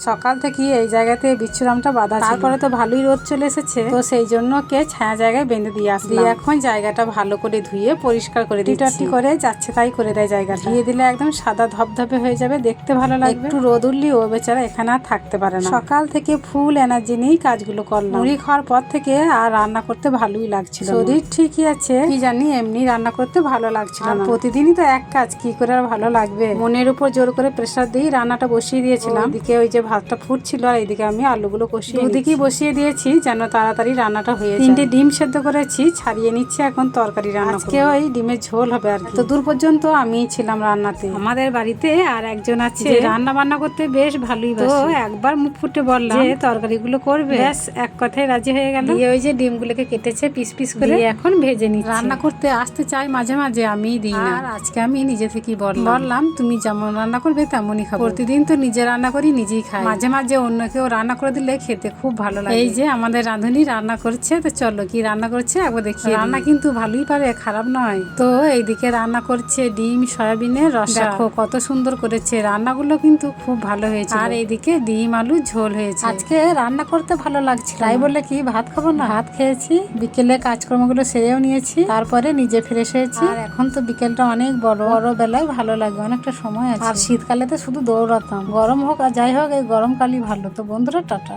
সকাল থেকে এই জায়গাতে বিচ্ছুরামটা বাঁধা ছিল, তারপরে তো ভালোই রোদ চলে এসেছে, তো সেই জন্য কে ছায়া জায়গায় বেঁধে দিয়ে আসলাম। এখন জায়গাটা ভালো করে ধুয়ে পরিষ্কার করে দিচ্ছি, করে যাচ্ছে তাই করে দেয় জায়গাটা। ধুয়ে দিলে একদম সাদা ধপধপে হয়ে যাবে, দেখতে ভালো লাগবে। একটু রোদ উঠলি ও বেচারা এখানে আর থাকতে পারে না। সকাল থেকে ফুল এনার্জি নিয়েই কাজগুলো করলাম। মুড়ি খাওয়ার পর থেকে আর রান্না করতে ভালোই লাগছিল, শরীর ঠিকই আছে, কি জানি এমনি রান্না করতে ভালো লাগছিল না। প্রতিদিনই তো এক কাজ, কি করে আর ভালো লাগবে। মনের উপর জোর করে প্রেসার দিয়ে রান্নাটা বসিয়ে দিয়েছিলাম। এদিকে ওই যে ভাতটা ফুটছিল আর এইদিকে আমি আলুগুলো কষিয়ে দুদিকেই বসিয়ে দিয়েছি যেন তাড়াতাড়ি রান্নাটা হয়ে যায়। 3টে ডিম সেদ্ধ করেছি, ছাড়িয়ে নিচ্ছি এখন তরকারি রান্না। আজকে ওই ডিমের ঝোল হবে আর কি। তো দূর পর্যন্ত আমি ছিলাম রান্নাতে। আমাদের বাড়িতে আর একজন আছে রান্না বান্না করতে বেশ ভালোই বাসে, তো একবার মুখ ফুটে বললাম যে তরকারিগুলো করবে, ব্যাস এক কথায় রাজি হয়ে গেল। দিয়ে ওই যে ডিমগুলোকে কেটেছে পিস পিস করে, এখন ভেজে নিচ্ছি। রান্না করতে আসতে চাই মাঝে মাঝে, আমি দিই না। আর আজকে আমি নিজে থেকেই বললাম তুমি যেমন রান্না করবে তেমনই খাবো। প্রতিদিন তো নিজে রান্না করি, নিজেই খাই, মাঝে মাঝে অন্য কেউ রান্না করে দিলে খেতে খুব ভালো লাগে। এই যে আমাদের রাঁধুনি রান্না করছে, তো চলো কি রান্না করছে একবার দেখি। রান্না কিন্তু ভালোই পারে, খারাপ নয়। তো এইদিকে রান্না করছে ডিম সয়াবিনের রসা, দেখো কত সুন্দর করেছে। রান্নাগুলো কিন্তু খুব ভালো হয়েছে। আর এইদিকে ডিম আলু ঝোল হয়েছে। আজকে রান্না করতে ভালো লাগছে, তাই বলে কি ভাত খাবো না, ভাত খেয়েছি, বিকেলে কাজকর্মগুলো সেরেও নিয়েছি, তারপরে নিজে ফ্রেশ হয়েছি। আর এখন তো বিকেলটা অনেক বড় বেলায় ভালো লাগে, অনেকটা সময় আছে। আর শীতকালে তো শুধু দৌড়াতাম, গরম হোক আর যাই হোক, এই গরমকালই ভালো। তো বন্ধুরা টাটা।